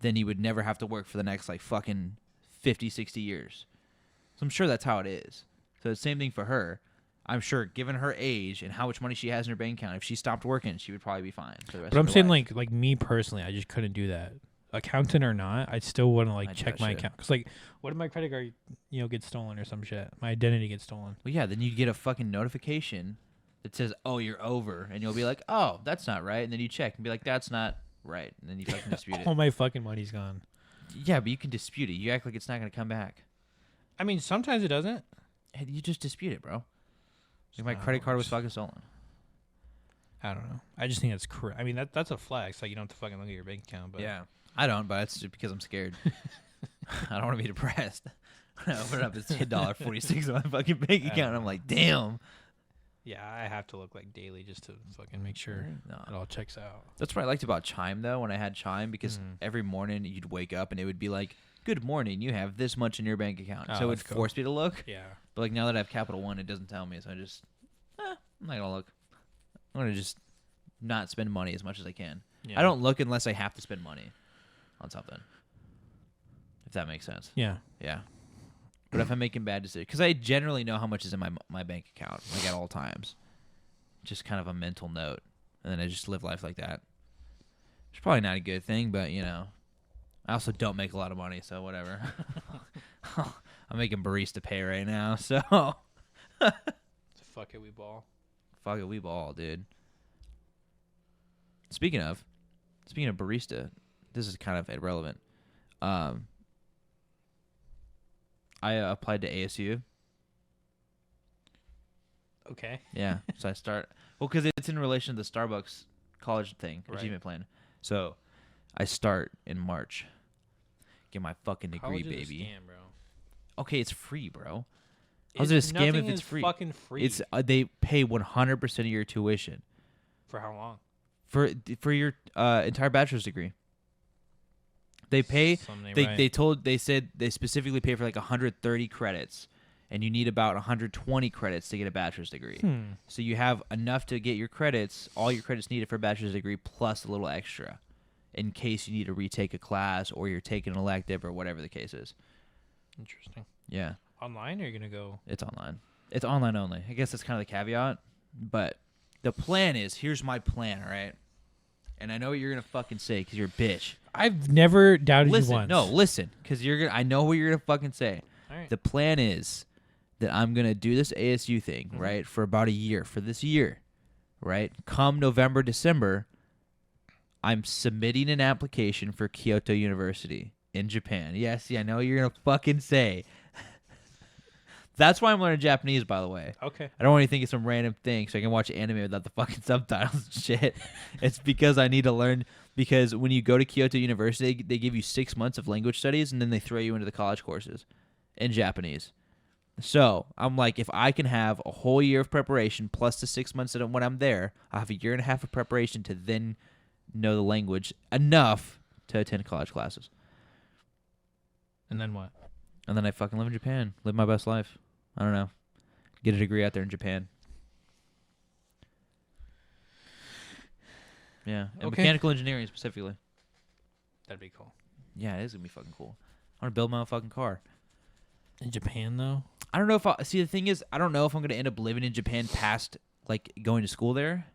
then you would never have to work for the next like fucking 50, 60 years. So I'm sure that's how it is. So the same thing for her. I'm sure, given her age and how much money she has in her bank account, if she stopped working, she would probably be fine for the rest
But
of
I'm
her
saying
life.
like me personally, I just couldn't do that. Accountant or not, I still wouldn't like
I do
check
that
my
shit.
account. Cause like, what if my credit card, gets stolen or some shit? My identity gets stolen.
Well, yeah, then you get a fucking notification that says, "Oh, you're over," and you'll be like, "Oh, that's not right," and then you check and be like, "That's not right," and then you fucking dispute
All
it.
my fucking money's gone.
Yeah, but you can dispute it. You act like it's not gonna come back.
I mean, sometimes it doesn't.
Hey, you just dispute it, bro. Like my
not
credit
how it
card was
works.
fucking stolen.
I don't know. I just think that's I mean, that's a flex. Like you don't have to fucking look at your bank account. But
Yeah, I don't, but it's just because I'm scared. I don't want to be depressed. I open it up, it's $10.46 in my fucking bank account, and I'm like, damn.
yeah, I have to look like daily just to fucking make sure
No.
it all checks out.
That's what I liked about Chime, though, when I had Chime, because every morning you'd wake up and it would be like, good morning, you have this much in your bank account.
Oh,
So it would
that's cool.
force me to look.
Yeah.
But like now that I have Capital One, it doesn't tell me, so I just, I'm not going to look. I'm going to just not spend money as much as I can.
Yeah.
I don't look unless I have to spend money on something. If that makes sense.
Yeah.
Yeah. But if I'm making bad decisions, because I generally know how much is in my bank account, like at all times. Just kind of a mental note. And then I just live life like that. It's probably not a good thing, but, I also don't make a lot of money, so whatever. I'm making barista pay right now, so.
Fuck it, we ball.
Fuck it, we ball, dude. Speaking of barista, this is kind of irrelevant. I applied to ASU.
Okay.
Yeah, so because it's in relation to the Starbucks college thing, achievement plan. So I start in March. Get my fucking degree,
College is
baby.
a scam, bro.
Okay, it's free, bro. How's it a scam if it's free?
Fucking free.
It's they pay 100% of your tuition
for how long?
For your entire bachelor's degree. They pay. They said they specifically pay for like 130 credits, and you need about 120 credits to get a bachelor's degree. So you have enough to get your credits, all your credits needed for a bachelor's degree, plus a little extra, in case you need to retake a class or you're taking an elective or whatever the case is.
Interesting.
Yeah.
Online, or you're gonna go?
It's online. It's online only. I guess that's kind of the caveat, but the plan is, here's my plan, all right? And I know what you're gonna fucking say because you're a bitch.
I've never doubted you once.
No, listen, because I know what you're gonna fucking say.
All right.
The plan is that I'm gonna do this ASU thing, right, for about a year. For this year, right? Come November, December, I'm submitting an application for Kyoto University in Japan. Yes, I know what you're gonna fucking say. That's why I'm learning Japanese, by the way.
Okay.
I don't want you to think it's some random thing so I can watch anime without the fucking subtitles and shit. It's because I need to learn, because when you go to Kyoto University, they give you 6 months of language studies, and then they throw you into the college courses in Japanese. So I'm like, if I can have a whole year of preparation plus the 6 months that when I'm there, I have a year and a half of preparation to then know the language enough to attend college classes.
And then what?
And then I fucking live in Japan. Live my best life. I don't know. Get a degree out there in Japan. Yeah. And mechanical engineering specifically.
That'd be cool.
Yeah, it is going to be fucking cool. I want to build my own fucking car.
In Japan, though?
I don't know if the thing is, I don't know if I'm going to end up living in Japan past, like, going to school there.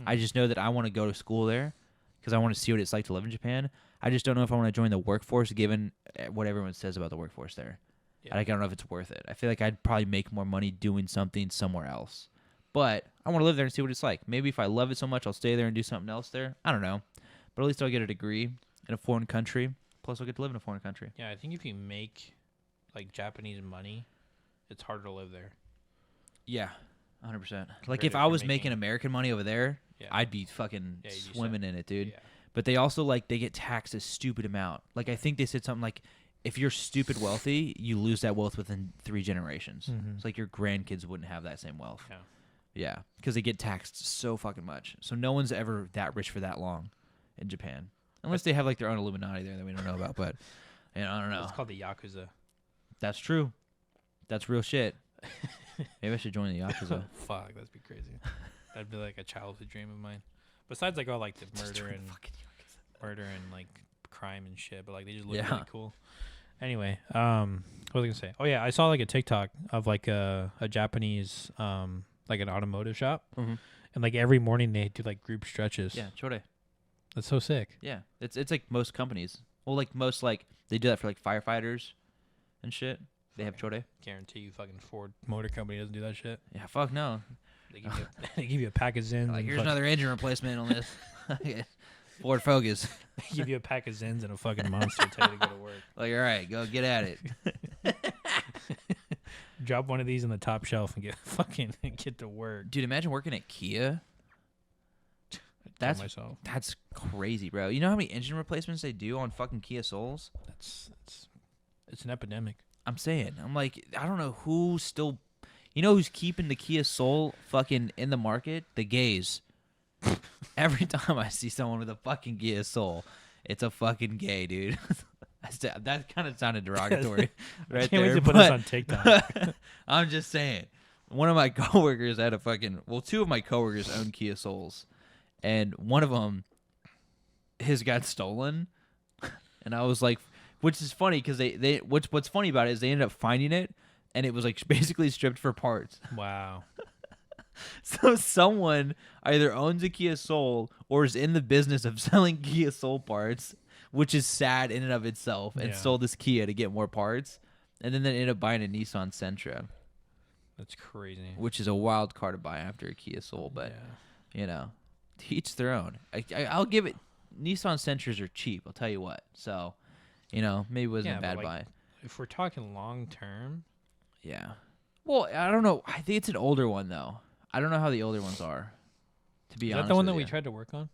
I just know that I want to go to school there because I want to see what it's like to live in Japan. I just don't know if I want to join the workforce given what everyone says about the workforce there. Yeah. I don't know if it's worth it. I feel like I'd probably make more money doing something somewhere else. But I want to live there and see what it's like. Maybe if I love it so much, I'll stay there and do something else there. I don't know. But at least I'll get a degree in a foreign country. Plus, I'll get to live in a foreign country.
Yeah, I think if you make, like, Japanese money, it's harder to live there.
Yeah, 100%. Like, if I was making American money over there, I'd be fucking swimming in it, dude. Yeah. But they also, like, they get taxed a stupid amount. Like, I think they said something like, if you're stupid wealthy, you lose that wealth within 3 generations. It's like your grandkids wouldn't have that same wealth. Yeah, because they get taxed so fucking much. So no one's ever that rich for that long in Japan. Unless they have, like, their own Illuminati there that we don't know about. But, I don't know.
It's called the Yakuza.
That's true. That's real shit. Maybe I should join the Yakuza.
Fuck, that'd be crazy. That'd be like a childhood dream of mine. Besides, like, all, like, the murder and like crime and shit, but, like, they just look really cool. Anyway, what was I gonna say? Oh yeah, I saw, like, a TikTok of, like, a Japanese like an automotive shop, and, like, every morning they do, like, group stretches.
Yeah, chore.
That's so sick.
Yeah, it's like most companies. Well, like most, like, they do that for, like, firefighters and shit. They have chore.
Guarantee you, fucking Ford Motor Company doesn't do that shit.
Yeah, fuck no.
They give you a pack of Zins.
Like, here's another engine replacement on this. Ford Focus.
They give you a pack of Zins and a fucking Monster. Tell you to go to work.
Like, all right, go get at it.
Drop one of these on the top shelf and get to work.
Dude, imagine working at Kia. That's crazy, bro. You know how many engine replacements they do on fucking Kia Souls?
It's an epidemic.
I'm saying. I'm like, I don't know who's still... You know who's keeping the Kia Soul fucking in the market? The gays. Every time I see someone with a fucking Kia Soul, it's a fucking gay, dude. That kind of sounded derogatory right there.
Wait to put us on TikTok.
I'm just saying. One of my coworkers had two of my coworkers own Kia Souls. And one of them, his got stolen. And I was like, which is funny because what's funny about it is they ended up finding it. And it was, like, basically stripped for parts.
Wow.
So someone either owns a Kia Soul or is in the business of selling Kia Soul parts which is sad in and of itself, and sold this Kia to get more parts, and then they ended up buying a Nissan Sentra.
That's crazy.
Which is a wild car to buy after a Kia sold, but you know, to each their own. I'll give it. Nissan Sentras are cheap. I'll tell you what. So, you know, maybe it wasn't a bad buy.
If we're talking long term,
yeah. Well, I don't know. I think it's an older one though. I don't know how the older ones are. To be honest,
is that the one that we tried to work on?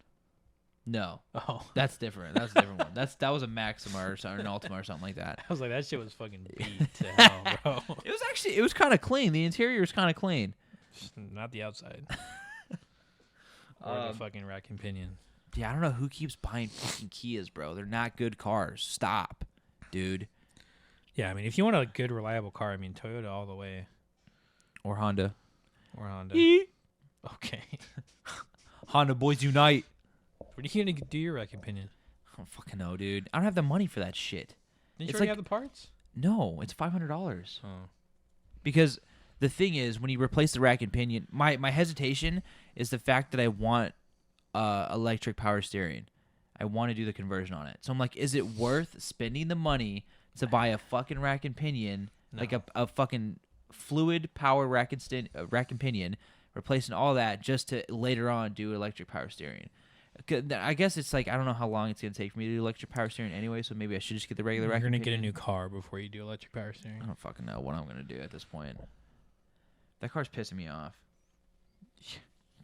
No.
Oh,
that's different. That's a different one. That was a Maxima or an Altima or something like that.
I was like, that shit was fucking beat to hell, bro.
It was kind of clean. The interior was kind of clean.
Just not the outside. Or the fucking rack and pinion.
Yeah, I don't know who keeps buying fucking Kias, bro. They're not good cars. Stop, dude.
Yeah, I mean, if you want a good, reliable car, I mean, Toyota all the way.
Or Honda.
Okay.
Honda boys unite.
What are you going to do your rack and pinion?
I don't fucking know, dude. I don't have the money for that shit.
Didn't you already have the parts?
No, it's $500.
Oh.
Because the thing is, when you replace the rack and pinion, my hesitation is the fact that I want electric power steering. I want to do the conversion on it. So I'm like, is it worth spending the money to buy a fucking rack and pinion, like a fucking fluid power rack and pinion, replacing all that just to later on do electric power steering? I guess it's like, I don't know how long it's going to take for me to do electric power steering anyway, so maybe I should just get the regular rack and pinion.
You're going to get a new car before you do electric power steering.
I don't fucking know what I'm going to do at this point. That car's pissing me off.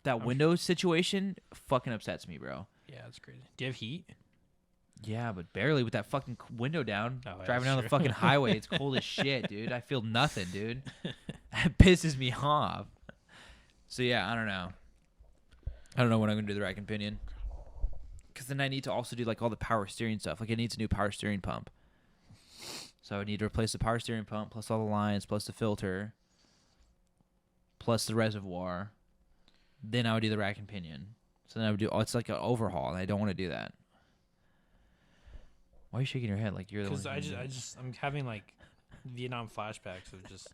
That window situation fucking upsets me, bro.
Yeah, that's crazy. Do you have heat?
Yeah, but barely with that fucking window down.
Oh, yeah,
driving down
true.
the fucking highway. It's cold as shit, dude. I feel nothing, dude. That pisses me off. So, yeah, I don't know. I don't know when I'm going to do the rack and pinion. Because then I need to also do, like, all the power steering stuff. Like, it needs a new power steering pump. So I need to replace the power steering pump, plus all the lines, plus the filter, plus the reservoir. Then I would do the rack and pinion. So then I would do, it's like an overhaul, and I don't want to do that. Why are you shaking your head like you're the one?
Because I'm having, like, Vietnam flashbacks of just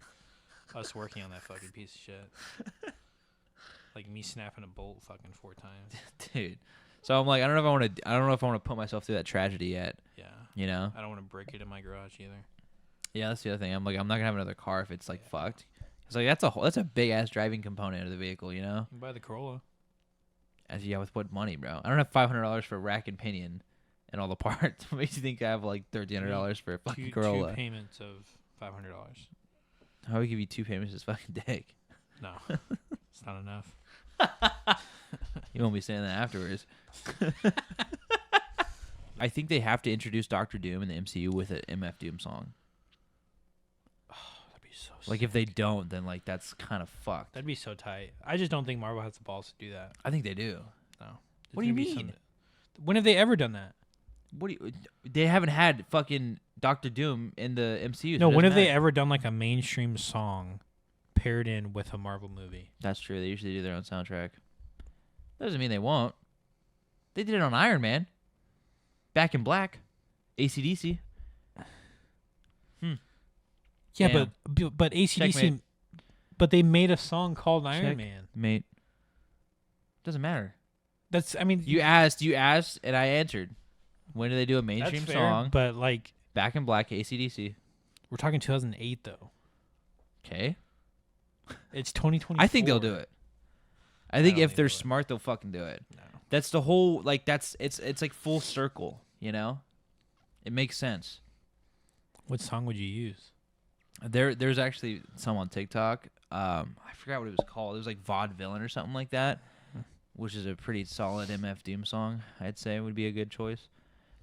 us working on that fucking piece of shit. Like me snapping a bolt fucking 4 times.
Dude. So I'm like, I don't know if I want to put myself through that tragedy yet.
Yeah.
You know?
I don't want to break it in my garage either.
Yeah, that's the other thing. I'm like, I'm not gonna have another car if it's like fucked. It's like that's a big ass driving component of the vehicle, you know?
You buy the Corolla.
Yeah, with what money, bro? I don't have $500 for rack and pinion and all the parts. What makes you think I have like $1,300 for a fucking Corolla?
2 payments of $500.
How would I give you 2 payments this fucking dick?
No, it's not enough.
You won't be saying that afterwards. I think they have to introduce Doctor Doom in the MCU with an MF Doom song.
Oh, that'd be so sick.
Like, if they don't, then, like, that's kind of fucked.
That'd be so tight. I just don't think Marvel has the balls to do that.
I think they do.
No.
What do you mean?
When have they ever done that?
They haven't had fucking Doctor Doom in the MCU.
No, when have they ever done, like, a mainstream song paired in with a Marvel movie?
That's true. They usually do their own soundtrack. Doesn't mean they won't. They did it on Iron Man. Back in Black. AC/DC.
Yeah,
Damn.
but AC/DC...
Checkmate.
But they made a song called Iron Man.
Mate. Doesn't matter.
That's, I mean...
You asked, and I answered. When do they do a mainstream
that's fair,
song?
But, like...
Back in Black, AC/DC.
We're talking 2008, though.
Okay.
It's 2024.
I think they'll do it. I think if they're smart, they'll fucking do it.
No.
That's the whole, like, it's like full circle, you know? It makes sense.
What song would you use?
There's actually some on TikTok. I forgot what it was called. It was like Vaudevillain or something like that, which is a pretty solid MF Doom song. I'd say would be a good choice.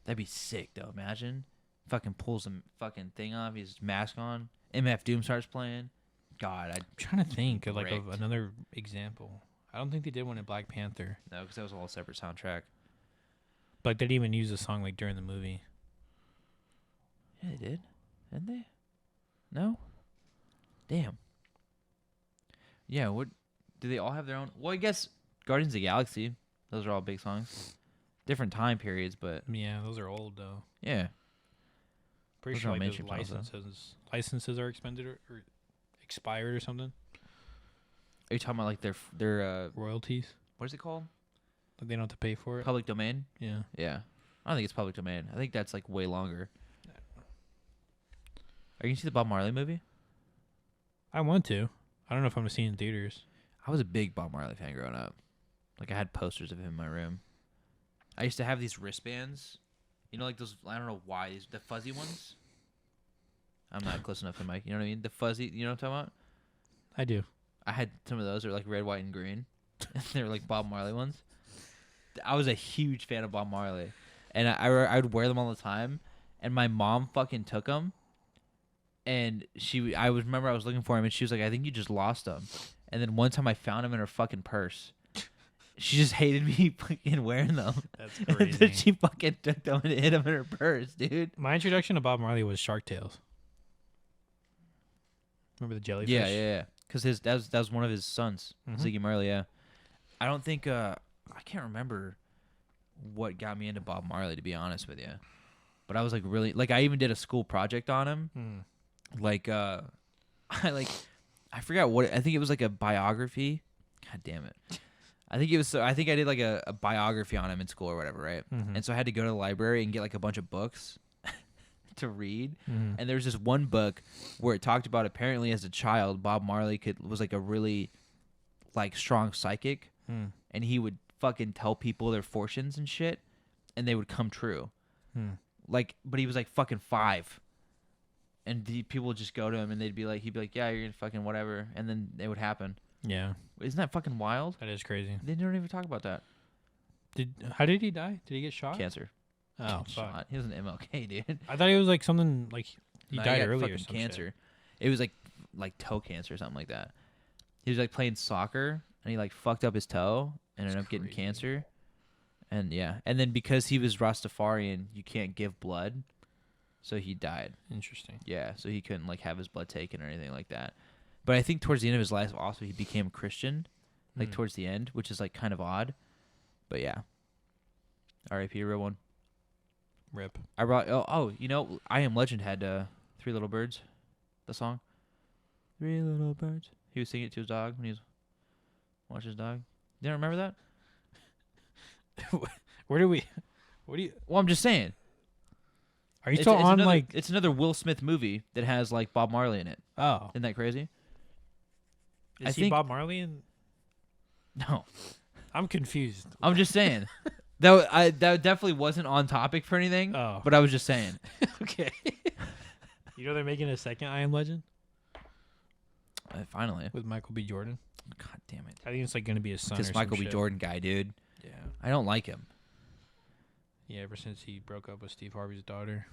That'd be sick, though. Imagine. Fucking pulls the fucking thing off. He has his mask on. MF Doom starts playing. God, I'm
trying to think of another example. I don't think they did one in Black Panther.
No, because that was a whole separate soundtrack.
But they didn't even use the song like during the movie.
Yeah, they did. Didn't they? No? Damn. Yeah, what... Do they all have their own... Well, I guess Guardians of the Galaxy. Those are all big songs. Different time periods, but...
Yeah, those are old, though.
Yeah.
Pretty
Those
sure
are
like those
mainstream songs,
licenses are expended or expired or something.
Are you talking about like their
royalties?
What is it called?
Like they don't have to pay for it.
Public domain?
Yeah.
Yeah. I don't think it's public domain. I think that's like way longer. Are you gonna see the Bob Marley movie?
I want to. I don't know if I'm gonna see it in theaters.
I was a big Bob Marley fan growing up. Like I had posters of him in my room. I used to have these wristbands. You know, like those. I don't know why the fuzzy ones. I'm not close enough to Mike. You know what I mean? The fuzzy. You know what I'm talking about?
I do.
I had some of those. They're like red, white, and green. They're like Bob Marley ones. I was a huge fan of Bob Marley, and I would wear them all the time. And my mom fucking took them, and I remember I was looking for him, and she was like, "I think you just lost them." And then one time I found him in her fucking purse. She just hated me fucking wearing them.
That's
And
crazy.
then she fucking took them and hid them in her purse, dude.
My introduction to Bob Marley was Shark Tales. Remember the jellyfish?
Yeah. Because that was one of his sons,
Mhm.
Ziggy Marley. Yeah. I don't think I can't remember what got me into Bob Marley, to be honest with you. But I was like really like I even did a school project on him.
Mm.
Like I forgot what I think it was like a biography. God damn it. I think I did like a biography on him in school or whatever, right?
Mhm.
And so I had to go to the library and get like a bunch of books to read.
Mhm.
And there's this one book where it talked about apparently as a child Bob Marley was like a really like strong psychic,
Mm.
and he would fucking tell people their fortunes and shit, and they would come true.
Mm.
Like, but he was like fucking 5. And the people would just go to him, and he'd be like, yeah, you're gonna fucking whatever, and then it would happen.
Yeah,
Isn't that fucking wild?
that is crazy.
They don't even talk about that.
How did he die? Did he get shot?
Cancer.
Oh, fuck.
Shot. He was an MLK, dude.
I thought it was like something like he
No,
died
got
early or
fucking
some
cancer.
shit.
It was like toe cancer or something like that. He was like playing soccer, and he like fucked up his toe and ended up getting
crazy.
cancer. And yeah, and then because he was Rastafarian, you can't give blood, so he died.
Interesting.
Yeah, so he couldn't like have his blood taken or anything like that. But I think towards the end of his life, also he became a Christian, like
Mm.
towards the end, which is like kind of odd. But yeah, R.I.P. real one.
Rip.
I brought you know, I Am Legend had 3 Little Birds, the song. 3 little birds. He was singing it to his dog when he was watching his dog. You don't remember that?
What do you?
Well, I'm just saying.
Are you still on
another,
like?
It's another Will Smith movie that has like Bob Marley in it.
Oh,
Isn't that crazy?
is
I
he
think-
Bob Marley? And
No,
I'm confused.
I'm just saying. that definitely wasn't on topic for anything.
Oh,
But I was just saying.
okay. You know they're making a second I Am Legend
Finally.
with Michael B. Jordan.
God damn it.
I think it's like gonna be his son.
This
or
Michael
some
B.
shit.
Jordan guy, dude.
Yeah.
I don't like him.
Yeah. Ever since he broke up with Steve Harvey's daughter.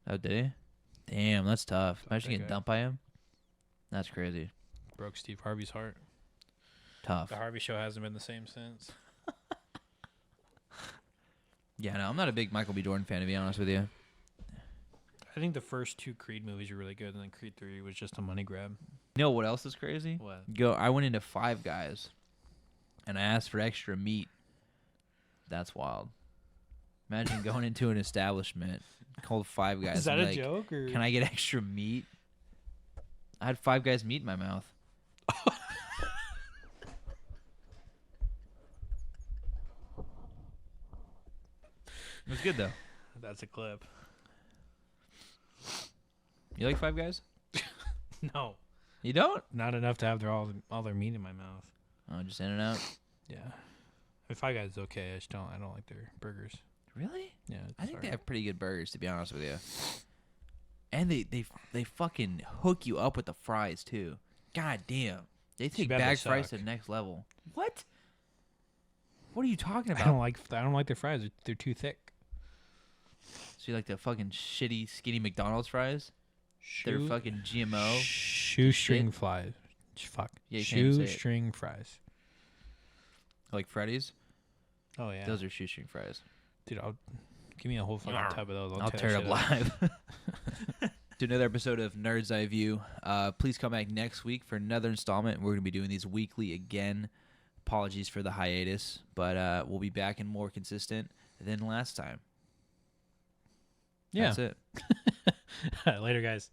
Oh, did he? Damn, that's tough.
Fuck
Imagine
that
getting
guy.
dumped by him. That's crazy.
Broke Steve Harvey's heart.
Tough.
The Harvey Show hasn't been the same since.
Yeah, no, I'm not a big Michael B. Jordan fan, to be honest with you.
I think the first 2 Creed movies were really good, and then Creed 3 was just a money grab.
You know what else is crazy?
What?
I went into Five Guys, and I asked for extra meat. That's wild. Imagine going into an establishment called Five Guys.
Is that
and
a
like,
joke? Or?
Can I get extra meat? I had Five Guys meat in my mouth. It was good though.
That's a clip.
You like Five Guys?
No,
You don't?
not enough to have all their meat in my mouth.
Oh, just in and out.
Yeah. If Five Guys is okay, I don't like their burgers.
Really?
Yeah.
I think they
sorry.
have pretty good burgers, to be honest with you. And they fucking hook you up with the fries too. God damn, they take
bad they
bag fries to
suck.
the next level. What? What are you talking
I
about?
don't like their fries. They're too thick.
So you like the fucking shitty, skinny McDonald's fries? They're fucking GMO.
Shoestring
shit.
fries. Fuck.
Yeah, you can't even say it.
Shoestring fries.
Like Freddy's?
Oh yeah.
Those are shoestring fries.
Dude, give me a whole fucking tub of those.
I'll tear it up live. To another episode of Nerd's Eye View. Please come back next week for another installment. We're going to be doing these weekly again. Apologies for the hiatus, but we'll be back and more consistent than last time.
Yeah.
That's it.
Later, guys.